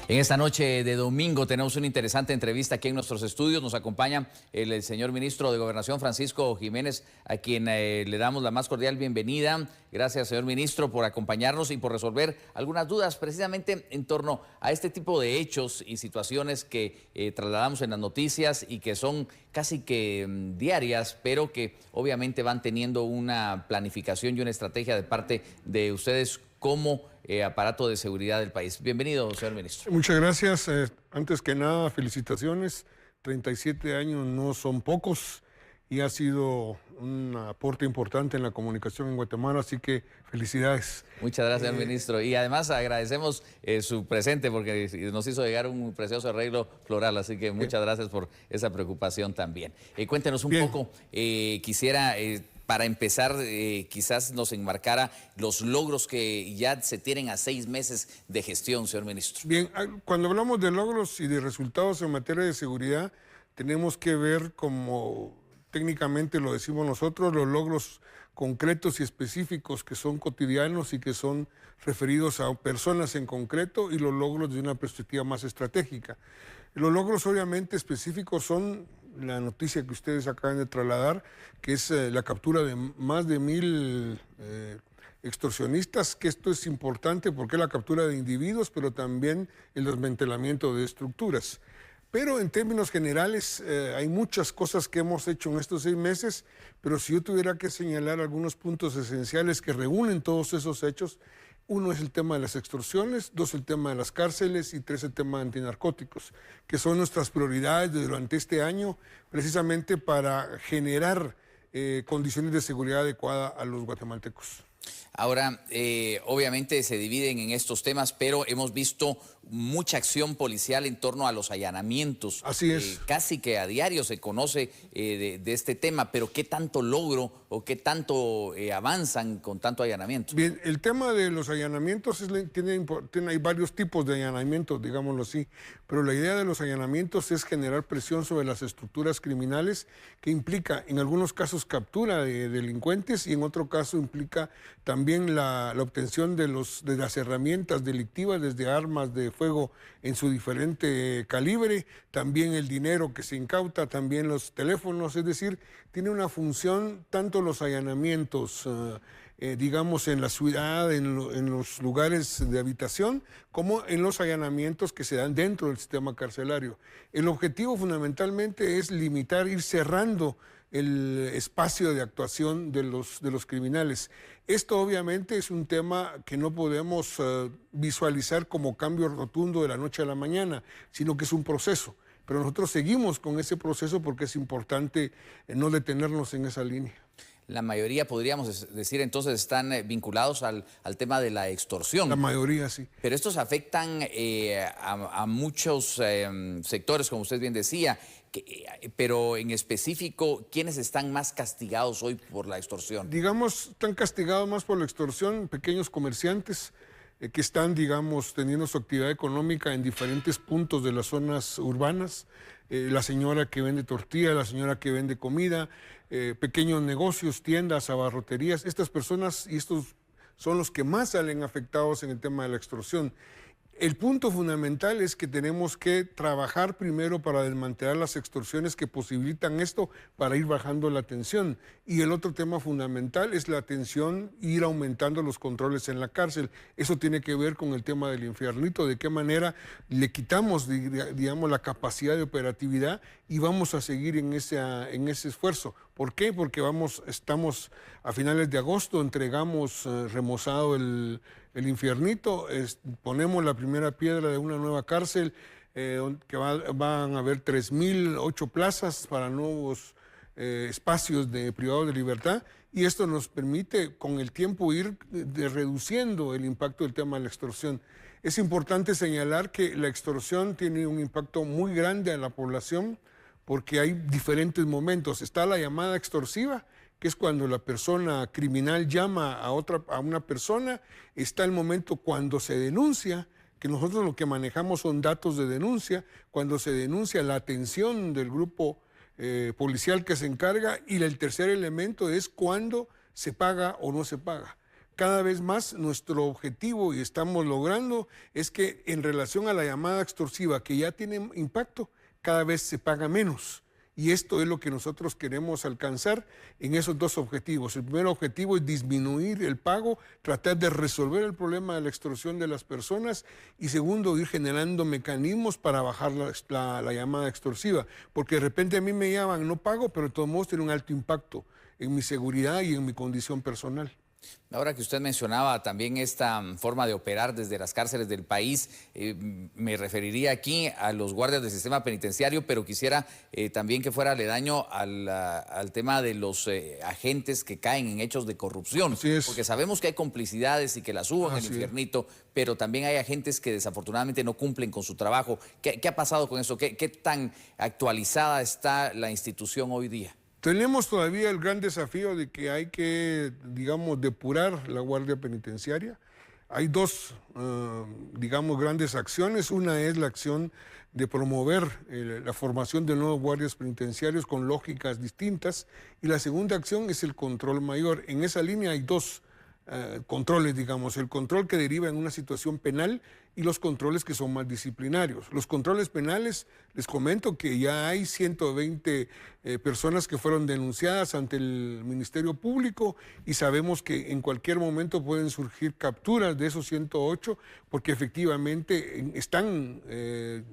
En esta noche de domingo tenemos una interesante entrevista aquí en nuestros estudios. Nos acompaña el señor ministro de Gobernación, Francisco Jiménez, a quien le damos la más cordial bienvenida. Gracias, señor ministro, por acompañarnos y por resolver algunas dudas precisamente en torno a este tipo de hechos y situaciones que trasladamos en las noticias y que son casi que diarias, pero que obviamente van teniendo una planificación y una estrategia de parte de ustedes como aparato de seguridad del país. Bienvenido, señor ministro. Muchas gracias. Antes que nada, felicitaciones. 37 años no son pocos y ha sido un aporte importante en la comunicación en Guatemala, así que felicidades. Muchas gracias, señor ministro. Y además agradecemos su presente porque nos hizo llegar un precioso arreglo floral, así que muchas gracias por esa preocupación también. Cuéntenos un poco, quisiera... para empezar, quizás nos enmarcara los logros que ya se tienen a 6 meses de gestión, señor ministro. Bien, cuando hablamos de logros y de resultados en materia de seguridad, tenemos que ver, como técnicamente lo decimos nosotros, los logros concretos y específicos que son cotidianos y que son referidos a personas en concreto, y los logros de una perspectiva más estratégica. Los logros obviamente específicos son la noticia que ustedes acaban de trasladar, que es la captura de más de 1000 extorsionistas, que esto es importante porque es la captura de individuos, pero también el desmantelamiento de estructuras. Pero en términos generales hay muchas cosas que hemos hecho en estos 6 meses, pero si yo tuviera que señalar algunos puntos esenciales que reúnen todos esos hechos: 1 es el tema de las extorsiones, 2 el tema de las cárceles y 3 el tema de antinarcóticos, que son nuestras prioridades durante este año, precisamente para generar condiciones de seguridad adecuada a los guatemaltecos. Ahora, obviamente se dividen en estos temas, pero hemos visto mucha acción policial en torno a los allanamientos. Así es. Casi que a diario se conoce de este tema, pero ¿qué tanto logro o qué tanto avanzan con tanto allanamiento? Bien, el tema de los allanamientos hay varios tipos de allanamientos, digámoslo así, pero la idea de los allanamientos es generar presión sobre las estructuras criminales, que implica en algunos casos captura de delincuentes y en otro caso implica también la obtención de las herramientas delictivas, desde armas de fuego en su diferente calibre, también el dinero que se incauta, también los teléfonos. Es decir, tiene una función tanto los allanamientos, digamos, en la ciudad, en los lugares de habitación, como en los allanamientos que se dan dentro del sistema carcelario. El objetivo fundamentalmente es limitar, ir cerrando el espacio de actuación de los criminales. Esto obviamente es un tema que no podemos visualizar como cambio rotundo de la noche a la mañana, sino que es un proceso. Pero nosotros seguimos con ese proceso porque es importante no detenernos en esa línea. La mayoría, podríamos decir, entonces, están vinculados al tema de la extorsión. La mayoría, sí. Pero estos afectan a muchos sectores, como usted bien decía, pero en específico, ¿quiénes están más castigados hoy por la extorsión? Digamos, están castigados más por la extorsión pequeños comerciantes que están, digamos, teniendo su actividad económica en diferentes puntos de las zonas urbanas. La señora que vende tortilla, la señora que vende comida, pequeños negocios, tiendas, abarroterías. Estas personas y estos son los que más salen afectados en el tema de la extorsión. El punto fundamental es que tenemos que trabajar primero para desmantelar las extorsiones que posibilitan esto, para ir bajando la tensión. Y el otro tema fundamental es la tensión, ir aumentando los controles en la cárcel. Eso tiene que ver con el tema del infiernito, de qué manera le quitamos, digamos, la capacidad de operatividad y vamos a seguir en ese esfuerzo. ¿Por qué? Porque estamos a finales de agosto, entregamos remozado el infiernito, ponemos la primera piedra de una nueva cárcel, que van a haber 3008 plazas para nuevos espacios privados de libertad, y esto nos permite con el tiempo ir reduciendo el impacto del tema de la extorsión. Es importante señalar que la extorsión tiene un impacto muy grande en la población, porque hay diferentes momentos. Está la llamada extorsiva, que es cuando la persona criminal llama a una persona. Está el momento cuando se denuncia, que nosotros lo que manejamos son datos de denuncia, cuando se denuncia la atención del grupo policial que se encarga, y el tercer elemento es cuando se paga o no se paga. cada vez más nuestro objetivo, y estamos logrando, es que en relación a la llamada extorsiva, que ya tiene impacto, cada vez se paga menos. Y esto es lo que nosotros queremos alcanzar en esos dos objetivos. El primer objetivo es disminuir el pago, tratar de resolver el problema de la extorsión de las personas, y segundo, ir generando mecanismos para bajar la llamada extorsiva. Porque de repente a mí me llaman, no pago, pero de todos modos tiene un alto impacto en mi seguridad y en mi condición personal. Ahora que usted mencionaba también esta forma de operar desde las cárceles del país, me referiría aquí a los guardias del sistema penitenciario, pero quisiera también que fuera aledaño al tema de los agentes que caen en hechos de corrupción. Así es. Porque sabemos que hay complicidades y que las hubo en el infiernito, pero también hay agentes que desafortunadamente no cumplen con su trabajo. ¿Qué ha pasado con eso? ¿Qué tan actualizada está la institución hoy día? Tenemos todavía el gran desafío de que hay que, digamos, depurar la Guardia Penitenciaria. Hay dos, digamos, grandes acciones. Una es la acción de promover la formación de nuevos guardias penitenciarios con lógicas distintas. Y la segunda acción es el control mayor. En esa línea hay dos controles, digamos, el control que deriva en una situación penal y los controles que son más disciplinarios. Los controles penales, les comento que ya hay 120 personas que fueron denunciadas ante el Ministerio Público, y sabemos que en cualquier momento pueden surgir capturas de esos 108 porque efectivamente están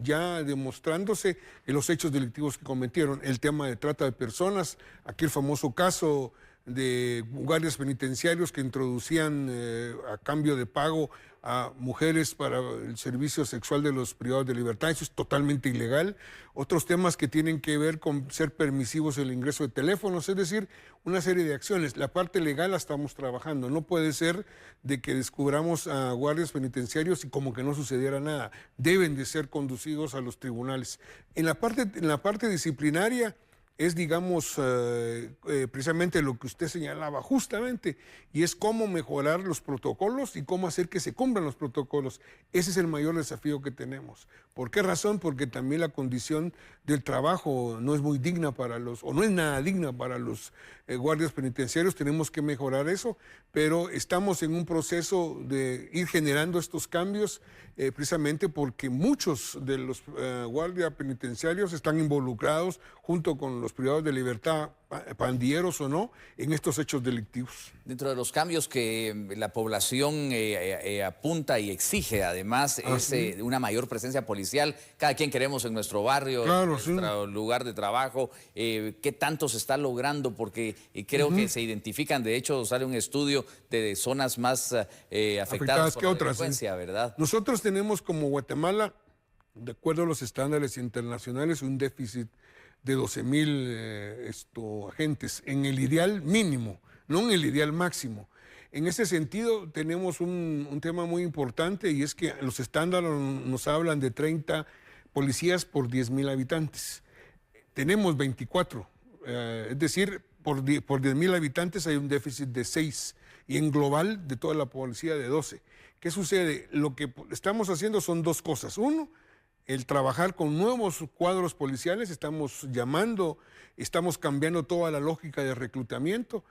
ya demostrándose los hechos delictivos que cometieron. El tema de trata de personas, aquel famoso caso de guardias penitenciarios que introducían a cambio de pago a mujeres para el servicio sexual de los privados de libertad. Eso es totalmente ilegal. Otros temas que tienen que ver con ser permisivos el ingreso de teléfonos, es decir, una serie de acciones. La parte legal la estamos trabajando. No puede ser de que descubramos a guardias penitenciarios y como que no sucediera nada. Deben de ser conducidos a los tribunales. En la parte disciplinaria, es, digamos, precisamente lo que usted señalaba justamente, y es cómo mejorar los protocolos y cómo hacer que se cumplan los protocolos. Ese es el mayor desafío que tenemos. ¿Por qué razón? Porque también la condición del trabajo no es muy digna o no es nada digna para los guardias penitenciarios. Tenemos que mejorar eso, pero estamos en un proceso de ir generando estos cambios, precisamente porque muchos de los guardias penitenciarios están involucrados junto con los privados de libertad, pandilleros o no, en estos hechos delictivos. Dentro de los cambios que la población apunta y exige, además, es una mayor presencia policial. Cada quien queremos en nuestro barrio, claro, en nuestro lugar de trabajo. ¿Qué tanto se está logrando? Porque creo que se identifican, de hecho, sale un estudio de zonas más afectadas por que la otras, delincuencia, ¿verdad? Nosotros tenemos como Guatemala, de acuerdo a los estándares internacionales, un déficit de 12,000 agentes en el ideal mínimo, no en el ideal máximo. En ese sentido tenemos un tema muy importante, y es que los estándares nos hablan de 30 policías por 10,000 habitantes. Tenemos 24, es decir, por 10,000 habitantes hay un déficit de 6, y en global de toda la policía de 12. ¿Qué sucede? Lo que estamos haciendo son dos cosas. Uno, el trabajar con nuevos cuadros policiales. Estamos cambiando toda la lógica de reclutamiento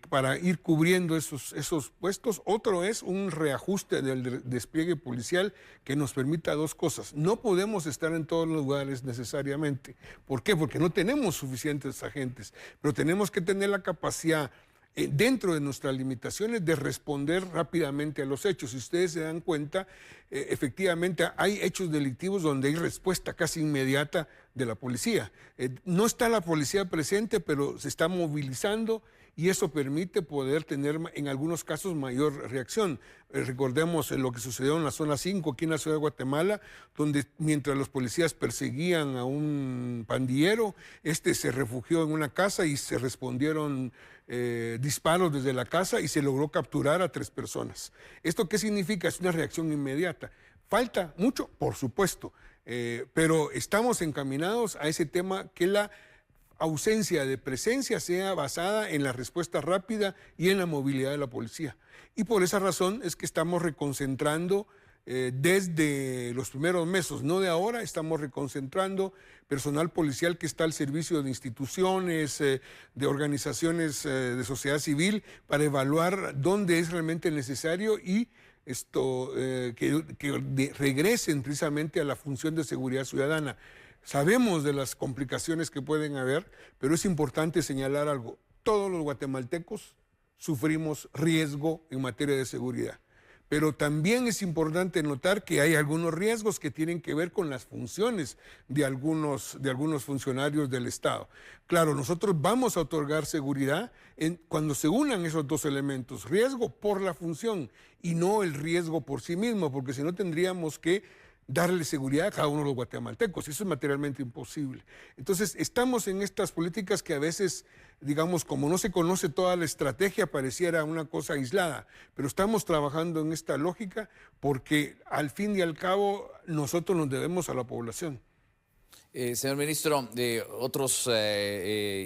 para ir cubriendo esos puestos. Otro es un reajuste del despliegue policial que nos permita dos cosas. No podemos estar en todos los lugares necesariamente. ¿Por qué? Porque no tenemos suficientes agentes, pero tenemos que tener la capacidad, dentro de nuestras limitaciones, de responder rápidamente a los hechos. Si ustedes se dan cuenta, efectivamente hay hechos delictivos donde hay respuesta casi inmediata de la policía. No está la policía presente, pero se está movilizando, y eso permite poder tener en algunos casos mayor reacción. Recordemos lo que sucedió en la zona 5, aquí en la ciudad de Guatemala, donde mientras los policías perseguían a un pandillero, se refugió en una casa y se respondieron disparos desde la casa y se logró capturar a 3 personas. ¿Esto qué significa? Es una reacción inmediata. ¿Falta mucho? Por supuesto, pero estamos encaminados a ese tema, que la ausencia de presencia sea basada en la respuesta rápida y en la movilidad de la policía. Y por esa razón es que estamos reconcentrando desde los primeros meses, no de ahora, estamos reconcentrando personal policial que está al servicio de instituciones, de organizaciones de sociedad civil, para evaluar dónde es realmente necesario y que regresen precisamente a la función de seguridad ciudadana. Sabemos de las complicaciones que pueden haber, pero es importante señalar algo. Todos los guatemaltecos sufrimos riesgo en materia de seguridad. Pero también es importante notar que hay algunos riesgos que tienen que ver con las funciones de algunos funcionarios del Estado. Claro, nosotros vamos a otorgar seguridad cuando se unan esos dos elementos, riesgo por la función y no el riesgo por sí mismo, porque si no tendríamos que darle seguridad a cada uno de los guatemaltecos. Eso es materialmente imposible. Entonces, estamos en estas políticas que a veces, digamos, como no se conoce toda la estrategia, pareciera una cosa aislada, pero estamos trabajando en esta lógica porque al fin y al cabo nosotros nos debemos a la población. Señor ministro, otros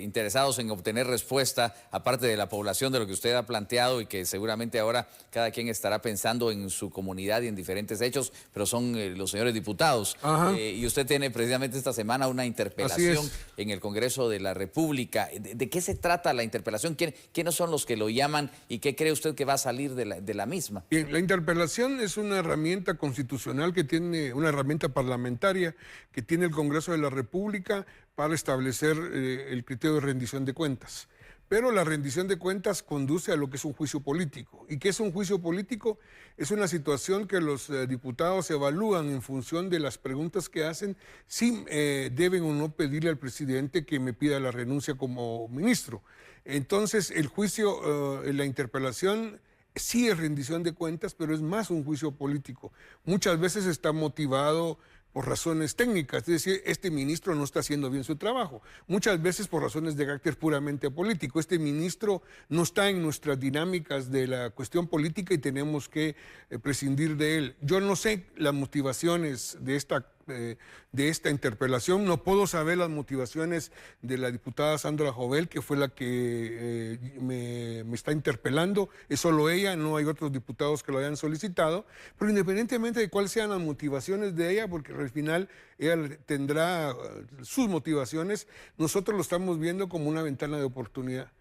interesados en obtener respuesta, aparte de la población, de lo que usted ha planteado y que seguramente ahora cada quien estará pensando en su comunidad y en diferentes hechos, pero son los señores diputados. Y usted tiene precisamente esta semana una interpelación en el Congreso de la República. ¿De qué se trata la interpelación? ¿Quiénes son los que lo llaman y qué cree usted que va a salir de la misma? Bien, la interpelación es una herramienta constitucional que tiene, una herramienta parlamentaria que tiene el Congreso de la República para establecer el criterio de rendición de cuentas. Pero la rendición de cuentas conduce a lo que es un juicio político. ¿Y qué es un juicio político? Es una situación que los diputados evalúan en función de las preguntas que hacen, si deben o no pedirle al presidente que me pida la renuncia como ministro. Entonces, el juicio, la interpelación, sí es rendición de cuentas, pero es más un juicio político. Muchas veces está motivado por razones técnicas, es decir, este ministro no está haciendo bien su trabajo. Muchas veces por razones de carácter puramente político. Este ministro no está en nuestras dinámicas de la cuestión política y tenemos que prescindir de él. Yo no sé las motivaciones de esta interpelación, no puedo saber las motivaciones de la diputada Sandra Jovel, que fue la que me está interpelando, es solo ella, no hay otros diputados que lo hayan solicitado, pero independientemente de cuáles sean las motivaciones de ella, porque al final ella tendrá sus motivaciones, nosotros lo estamos viendo como una ventana de oportunidad.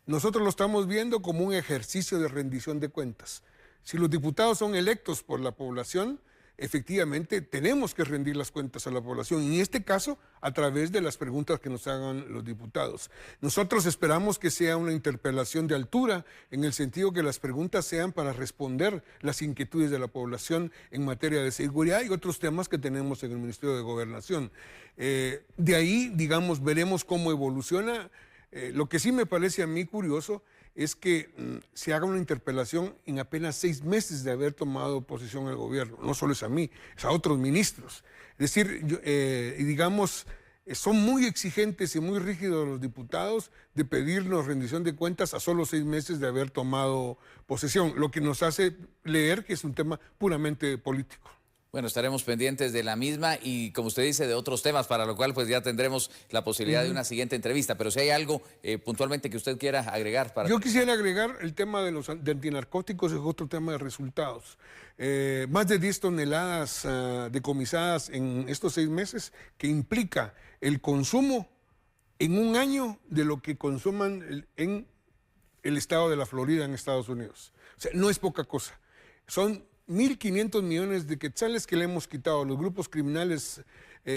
Nosotros lo estamos viendo como un ejercicio de rendición de cuentas. Si los diputados son electos por la población, efectivamente tenemos que rendir las cuentas a la población, y en este caso a través de las preguntas que nos hagan los diputados. Nosotros esperamos que sea una interpelación de altura, en el sentido que las preguntas sean para responder las inquietudes de la población en materia de seguridad y otros temas que tenemos en el Ministerio de Gobernación. De ahí, digamos, veremos cómo evoluciona. Lo que sí me parece a mí curioso es que se haga una interpelación en apenas 6 meses de haber tomado posición el gobierno. No solo es a mí, es a otros ministros. Es decir, digamos, son muy exigentes y muy rígidos los diputados de pedirnos rendición de cuentas a solo 6 meses de haber tomado posesión, lo que nos hace leer que es un tema puramente político. Bueno, estaremos pendientes de la misma y, como usted dice, de otros temas, para lo cual pues ya tendremos la posibilidad de una siguiente entrevista. Pero si hay algo puntualmente que usted quiera agregar. Yo quisiera agregar el tema de antinarcóticos, es otro tema de resultados. Más de 10 toneladas decomisadas en estos 6 meses, que implica el consumo en un año de lo que consuman en el estado de la Florida, en Estados Unidos. O sea, no es poca cosa. Son 1.500 millones de quetzales que le hemos quitado a los grupos criminales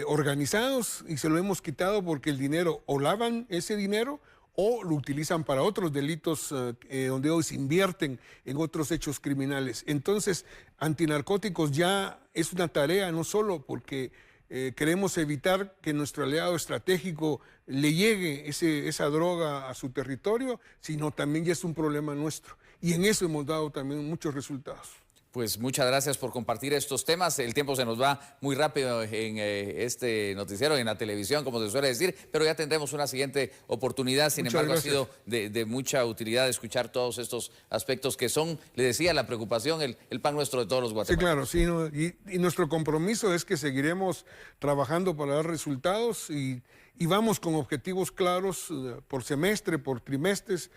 organizados, y se lo hemos quitado porque el dinero, o lavan ese dinero o lo utilizan para otros delitos donde hoy se invierten en otros hechos criminales. Entonces, antinarcóticos ya es una tarea, no solo porque queremos evitar que nuestro aliado estratégico le llegue esa droga a su territorio, sino también ya es un problema nuestro. Y en eso hemos dado también muchos resultados. Pues muchas gracias por compartir estos temas. El tiempo se nos va muy rápido en este noticiero, en la televisión, como se suele decir, pero ya tendremos una siguiente oportunidad. Sin embargo, ha sido de mucha utilidad escuchar todos estos aspectos que son, le decía, la preocupación, el pan nuestro de todos los guatemaltecos. Sí, claro, sí, y nuestro compromiso es que seguiremos trabajando para dar resultados y y vamos con objetivos claros por semestre, por trimestres,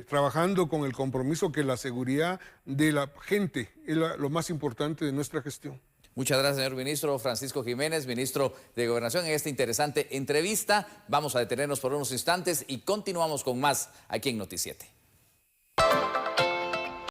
trabajando con el compromiso que la seguridad de la gente es lo más importante de nuestra gestión. Muchas gracias, señor ministro Francisco Jiménez, ministro de Gobernación, en esta interesante entrevista. Vamos a detenernos por unos instantes y continuamos con más aquí en Noti7.